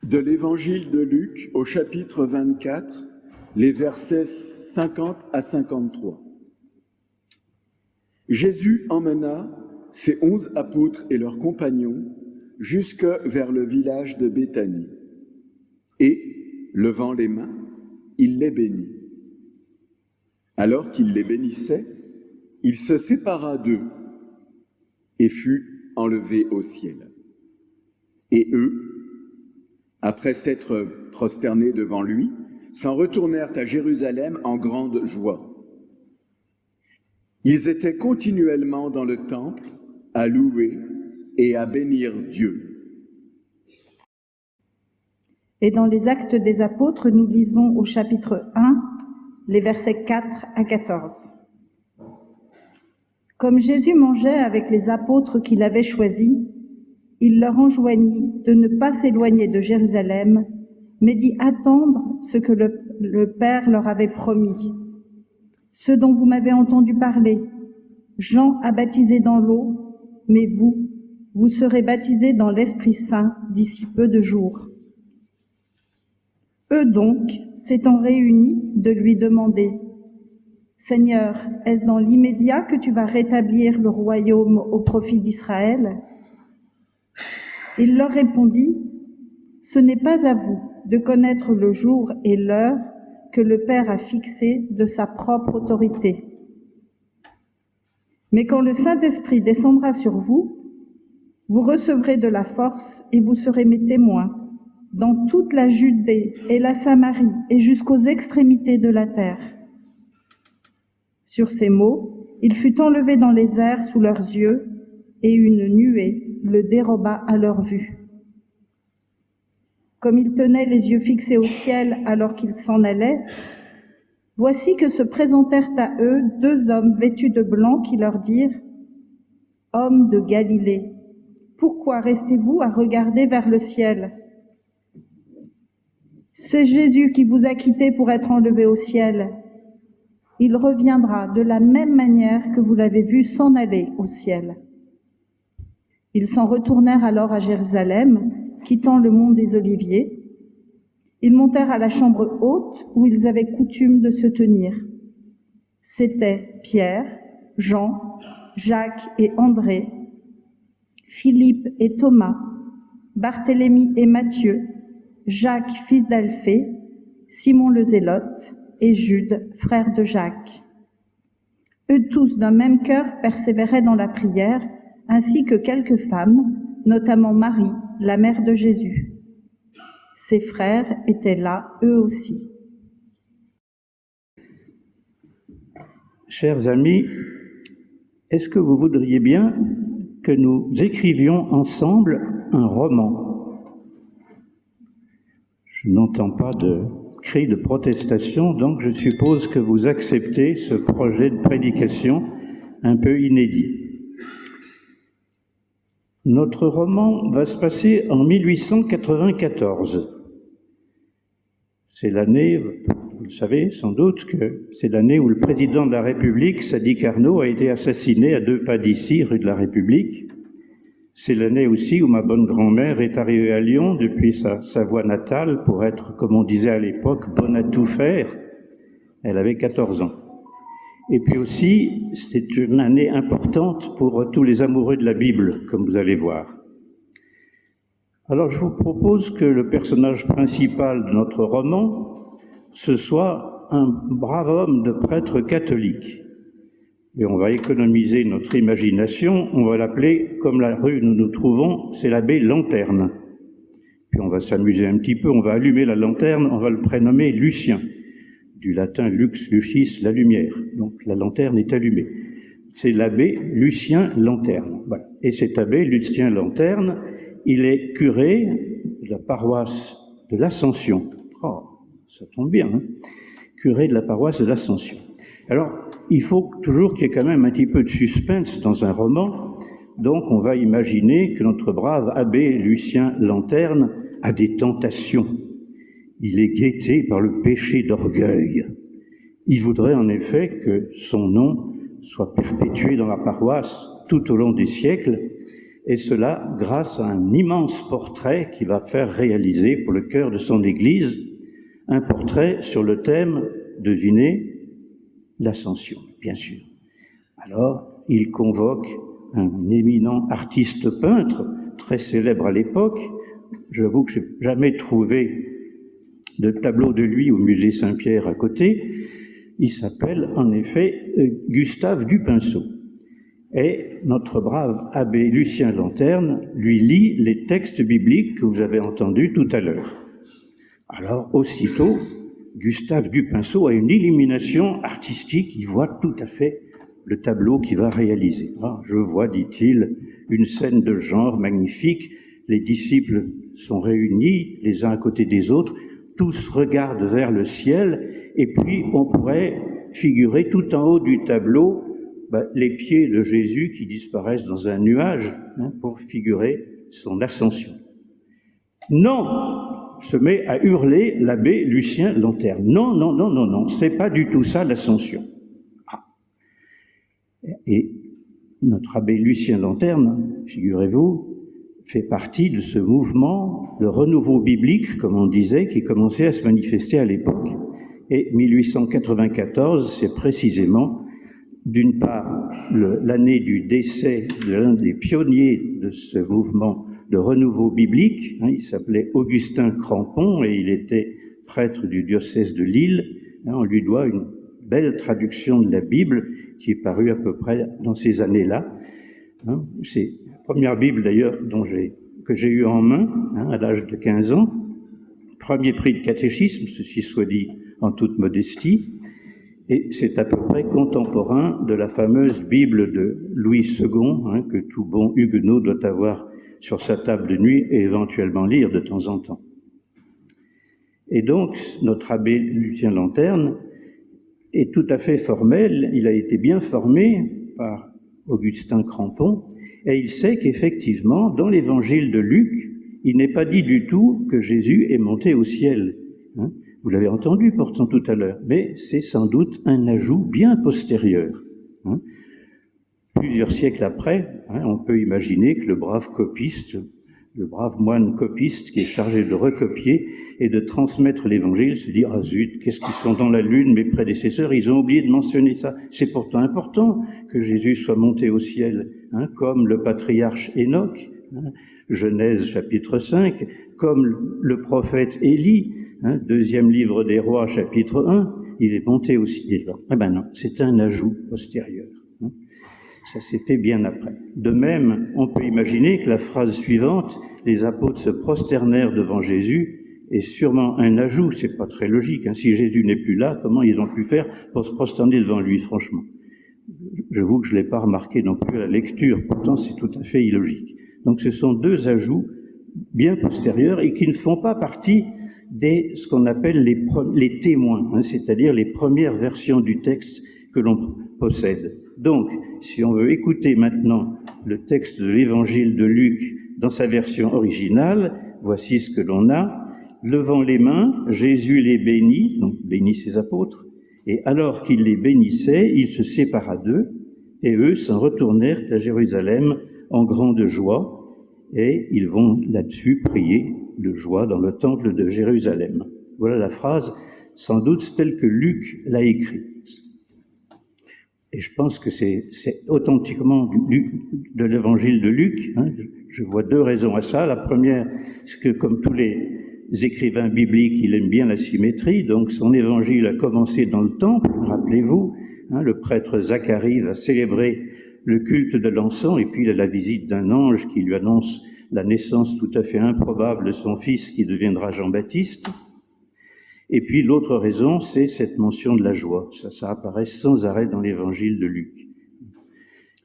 De l'Évangile de Luc au chapitre 24, les versets 50 à 53. Jésus emmena ses 11 apôtres et leurs compagnons jusque vers le village de Béthanie. Et, levant les mains, il les bénit. Alors qu'il les bénissait, il se sépara d'eux et fut enlevé au ciel. Et eux, après s'être prosternés devant lui, s'en retournèrent à Jérusalem en grande joie. Ils étaient continuellement dans le temple à louer et à bénir Dieu. Et dans les Actes des Apôtres, nous lisons au chapitre 1, les versets 4 à 14. Comme Jésus mangeait avec les apôtres qu'il avait choisis, il leur enjoignit de ne pas s'éloigner de Jérusalem, mais d'y attendre ce que le Père leur avait promis. Ce dont vous m'avez entendu parler, Jean a baptisé dans l'eau, mais vous serez baptisés dans l'Esprit Saint d'ici peu de jours. Eux donc, s'étant réunis, de lui demander « Seigneur, est-ce dans l'immédiat que tu vas rétablir le royaume au profit d'Israël ?» Il leur répondit « Ce n'est pas à vous de connaître le jour et l'heure que le Père a fixé de sa propre autorité. Mais quand le Saint-Esprit descendra sur vous, vous recevrez de la force et vous serez mes témoins dans toute la Judée et la Samarie et jusqu'aux extrémités de la terre. » Sur ces mots, il fut enlevé dans les airs sous leurs yeux et une nuée le déroba à leur vue. Comme ils tenaient les yeux fixés au ciel alors qu'ils s'en allaient, voici que se présentèrent à eux 2 hommes vêtus de blanc qui leur dirent « Hommes de Galilée, pourquoi restez-vous à regarder vers le ciel ? C'est Jésus qui vous a quittés pour être enlevé au ciel. Il reviendra de la même manière que vous l'avez vu s'en aller au ciel. » Ils s'en retournèrent alors à Jérusalem, quittant le mont des Oliviers. Ils montèrent à la chambre haute où ils avaient coutume de se tenir. C'étaient Pierre, Jean, Jacques et André, Philippe et Thomas, Barthélemy et Matthieu, Jacques, fils d'Alphée, Simon le Zélote et Jude, frère de Jacques. Eux tous d'un même cœur persévéraient dans la prière, ainsi que quelques femmes, notamment Marie, la mère de Jésus. Ses frères étaient là, eux aussi. Chers amis, est-ce que vous voudriez bien que nous écrivions ensemble un roman? Je n'entends pas de cri de protestation, donc je suppose que vous acceptez ce projet de prédication un peu inédit. Notre roman va se passer en 1894. C'est l'année, vous le savez sans doute, que c'est l'année où le président de la République, Sadi Carnot, a été assassiné à 2 pas d'ici, rue de la République. C'est l'année aussi où ma bonne grand-mère est arrivée à Lyon depuis sa Savoie natale pour être, comme on disait à l'époque, bonne à tout faire. Elle avait 14 ans. Et puis aussi, c'est une année importante pour tous les amoureux de la Bible, comme vous allez voir. Alors je vous propose que le personnage principal de notre roman, ce soit un brave homme de prêtre catholique. Et on va économiser notre imagination, on va l'appeler, comme la rue où nous nous trouvons, c'est l'abbé Lanterne. Puis on va s'amuser un petit peu, on va allumer la lanterne, on va le prénommer Lucien. Du latin lux, lucis, la lumière. Donc la lanterne est allumée. C'est l'abbé Lucien Lanterne. Voilà. Et cet abbé Lucien Lanterne, il est curé de la paroisse de l'Ascension. Oh, ça tombe bien, hein? Curé de la paroisse de l'Ascension. Alors, il faut toujours qu'il y ait quand même un petit peu de suspense dans un roman. Donc on va imaginer que notre brave abbé Lucien Lanterne a des tentations. Il est guetté par le péché d'orgueil. Il voudrait en effet que son nom soit perpétué dans la paroisse tout au long des siècles, et cela grâce à un immense portrait qu'il va faire réaliser pour le chœur de son église, un portrait sur le thème, devinez, l'Ascension, bien sûr. Alors, il convoque un éminent artiste peintre, très célèbre à l'époque. J'avoue que je n'ai jamais trouvé de tableau de lui au musée Saint-Pierre à côté. Il s'appelle en effet Gustave Dupinceau. Et notre brave abbé Lucien Lanterne lui lit les textes bibliques que vous avez entendus tout à l'heure. Alors, aussitôt, Gustave Dupinceau a une illumination artistique, il voit tout à fait le tableau qu'il va réaliser. Ah, je vois, dit-il, une scène de genre magnifique, les disciples sont réunis les uns à côté des autres, tous regardent vers le ciel, et puis on pourrait figurer tout en haut du tableau les pieds de Jésus qui disparaissent dans un nuage pour figurer son ascension. Non, se met à hurler l'abbé Lucien Lanterne. Non, non, non, non, non, c'est pas du tout ça l'ascension. Ah. Et notre abbé Lucien Lanterne, figurez-vous, fait partie de ce mouvement, le renouveau biblique, comme on disait, qui commençait à se manifester à l'époque. Et 1894, c'est précisément, d'une part, l'année du décès de l'un des pionniers de ce mouvement de renouveau biblique. Il s'appelait Augustin Crampon et il était prêtre du diocèse de Lille. On lui doit une belle traduction de la Bible qui est parue à peu près dans ces années-là. C'est la première Bible d'ailleurs que j'ai eue en main à l'âge de 15 ans. Premier prix de catéchisme, ceci soit dit en toute modestie. Et c'est à peu près contemporain de la fameuse Bible de Louis II, que tout bon huguenot doit avoir sur sa table de nuit et éventuellement lire de temps en temps. Et donc, notre abbé Lucien Lanterne est tout à fait formel, il a été bien formé par Augustin Crampon, et il sait qu'effectivement, dans l'évangile de Luc, il n'est pas dit du tout que Jésus est monté au ciel. Vous l'avez entendu pourtant tout à l'heure, mais c'est sans doute un ajout bien postérieur. Plusieurs siècles après, on peut imaginer que le brave copiste, le brave moine copiste qui est chargé de recopier et de transmettre l'évangile se dit « Ah zut, qu'est-ce qu'ils sont dans la lune, mes prédécesseurs, ils ont oublié de mentionner ça. C'est pourtant important que Jésus soit monté au ciel, comme le patriarche Enoch, Genèse chapitre 5, comme le prophète Élie, deuxième livre des rois chapitre 1, il est monté au ciel. » Eh ben non, c'est un ajout postérieur. Ça s'est fait bien après. De même, on peut imaginer que la phrase suivante, les apôtres se prosternèrent devant Jésus, est sûrement un ajout, c'est pas très logique. Si Jésus n'est plus là, comment ils ont pu faire pour se prosterner devant lui, franchement? J'avoue que je ne l'ai pas remarqué non plus à la lecture, pourtant c'est tout à fait illogique. Donc ce sont deux ajouts bien postérieurs et qui ne font pas partie des ce qu'on appelle les témoins, c'est-à-dire les premières versions du texte que l'on possède. Donc, si on veut écouter maintenant le texte de l'évangile de Luc dans sa version originale, voici ce que l'on a. Levant les mains, Jésus les bénit, donc bénit ses apôtres, et alors qu'il les bénissait, il se sépara d'eux, et eux s'en retournèrent à Jérusalem en grande joie, et ils vont là-dessus prier de joie dans le temple de Jérusalem. Voilà la phrase, sans doute telle que Luc l'a écrite. Et je pense que c'est authentiquement de l'évangile de Luc. Je vois deux raisons à ça. La première, c'est que comme tous les écrivains bibliques, il aime bien la symétrie. Donc son évangile a commencé dans le temple, rappelez-vous. Le prêtre Zacharie va célébrer le culte de l'encens et puis il a la visite d'un ange qui lui annonce la naissance tout à fait improbable de son fils qui deviendra Jean-Baptiste. Et puis l'autre raison, c'est cette mention de la joie. Ça apparaît sans arrêt dans l'évangile de Luc.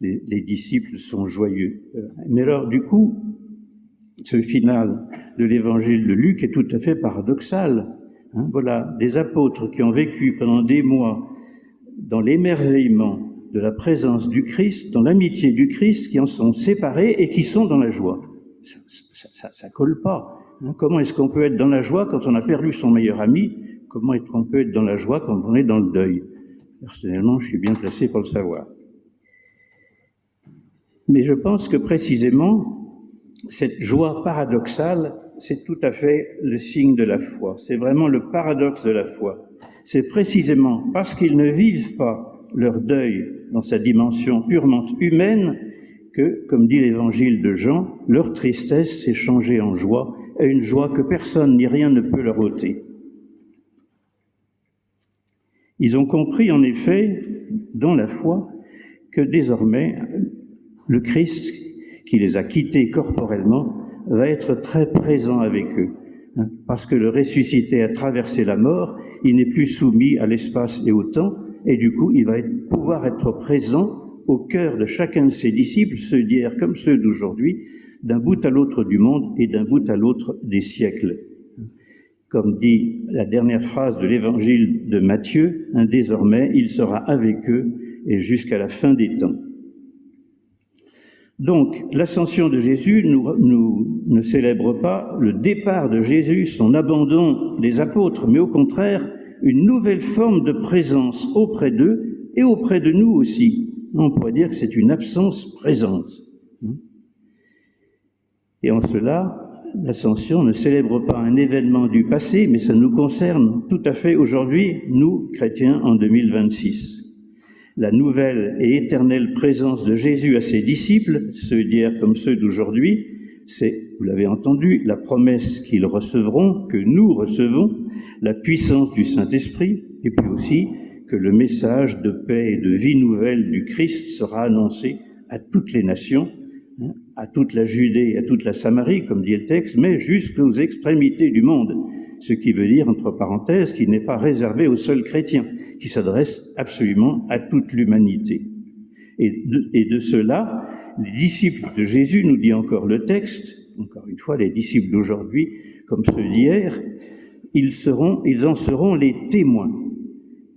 Les disciples sont joyeux. Mais alors, du coup, ce final de l'évangile de Luc est tout à fait paradoxal. Voilà, des apôtres qui ont vécu pendant des mois dans l'émerveillement de la présence du Christ, dans l'amitié du Christ, qui en sont séparés et qui sont dans la joie. Ça colle pas. Comment est-ce qu'on peut être dans la joie quand on a perdu son meilleur ami? Comment est-ce qu'on peut être dans la joie quand on est dans le deuil? Personnellement, je suis bien placé pour le savoir. Mais je pense que précisément, cette joie paradoxale, c'est tout à fait le signe de la foi. C'est vraiment le paradoxe de la foi. C'est précisément parce qu'ils ne vivent pas leur deuil dans sa dimension purement humaine que, comme dit l'évangile de Jean, leur tristesse s'est changée en joie, et une joie que personne ni rien ne peut leur ôter. Ils ont compris en effet, dans la foi, que désormais, le Christ, qui les a quittés corporellement, va être très présent avec eux. Parce que le ressuscité a traversé la mort, il n'est plus soumis à l'espace et au temps, et du coup, il va pouvoir être présent au cœur de chacun de ses disciples, ceux d'hier comme ceux d'aujourd'hui, d'un bout à l'autre du monde et d'un bout à l'autre des siècles. Comme dit la dernière phrase de l'évangile de Matthieu, désormais, il sera avec eux et jusqu'à la fin des temps. Donc, l'ascension de Jésus ne célèbre pas le départ de Jésus, son abandon des apôtres, mais au contraire, une nouvelle forme de présence auprès d'eux et auprès de nous aussi. On pourrait dire que c'est une absence-présence. Et en cela, l'ascension ne célèbre pas un événement du passé, mais ça nous concerne tout à fait aujourd'hui, nous, chrétiens, en 2026. La nouvelle et éternelle présence de Jésus à ses disciples, ceux d'hier comme ceux d'aujourd'hui, c'est, vous l'avez entendu, la promesse qu'ils recevront, que nous recevons, la puissance du Saint-Esprit, et puis aussi que le message de paix et de vie nouvelle du Christ sera annoncé à toutes les nations, à toute la Judée, à toute la Samarie, comme dit le texte, mais jusqu'aux extrémités du monde. Ce qui veut dire, entre parenthèses, qu'il n'est pas réservé aux seuls chrétiens, qui s'adresse absolument à toute l'humanité. Et de cela, les disciples de Jésus, nous dit encore le texte, encore une fois, les disciples d'aujourd'hui, comme ceux d'hier, ils en seront les témoins.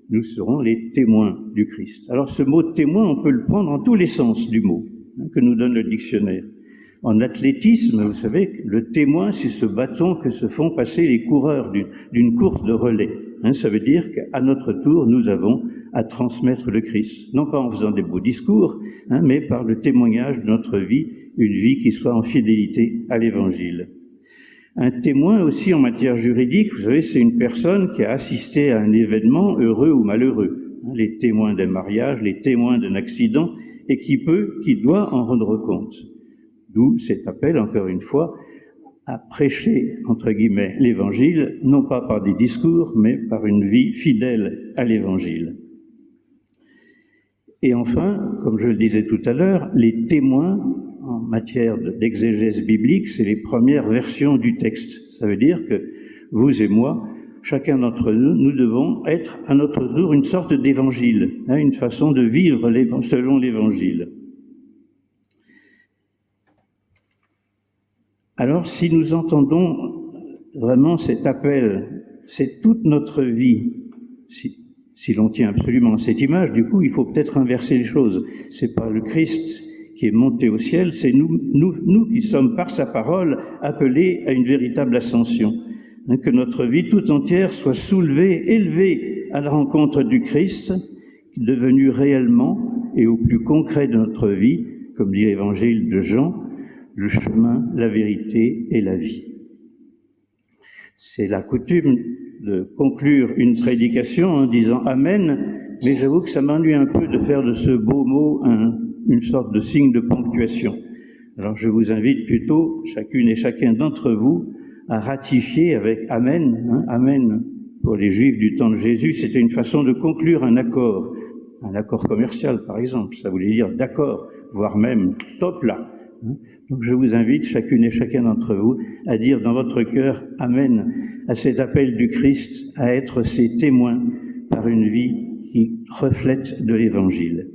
Nous serons les témoins du Christ. Alors ce mot témoin, on peut le prendre en tous les sens du mot, que nous donne le dictionnaire. En athlétisme, vous savez, le témoin, c'est ce bâton que se font passer les coureurs d'une course de relais. Ça veut dire qu'à notre tour, nous avons à transmettre le Christ. Non pas en faisant des beaux discours, mais par le témoignage de notre vie, une vie qui soit en fidélité à l'Évangile. Un témoin aussi en matière juridique, vous savez, c'est une personne qui a assisté à un événement heureux ou malheureux. Les témoins d'un mariage, les témoins d'un accident, et qui doit en rendre compte. D'où cet appel, encore une fois, à prêcher, entre guillemets, l'Évangile, non pas par des discours, mais par une vie fidèle à l'Évangile. Et enfin, comme je le disais tout à l'heure, les témoins, en matière d'exégèse biblique, c'est les premières versions du texte. Ça veut dire que vous et moi, chacun d'entre nous, nous devons être à notre tour une sorte d'évangile, une façon de vivre selon l'Évangile. Alors, si nous entendons vraiment cet appel, c'est toute notre vie. Si l'on tient absolument à cette image, du coup, il faut peut-être inverser les choses. C'est pas le Christ qui est monté au ciel, c'est nous qui sommes, par sa parole, appelés à une véritable ascension. Que notre vie tout entière soit soulevée, élevée à la rencontre du Christ, devenu réellement et au plus concret de notre vie, comme dit l'évangile de Jean, le chemin, la vérité et la vie. C'est la coutume de conclure une prédication en disant « Amen », mais j'avoue que ça m'ennuie un peu de faire de ce beau mot une sorte de signe de ponctuation. Alors je vous invite plutôt, chacune et chacun d'entre vous, à ratifier avec « Amen ». Amen, pour les Juifs du temps de Jésus, c'était une façon de conclure un accord commercial par exemple, ça voulait dire d'accord, voire même top là. Donc je vous invite, chacune et chacun d'entre vous, à dire dans votre cœur « Amen » à cet appel du Christ, à être ses témoins par une vie qui reflète de l'Évangile.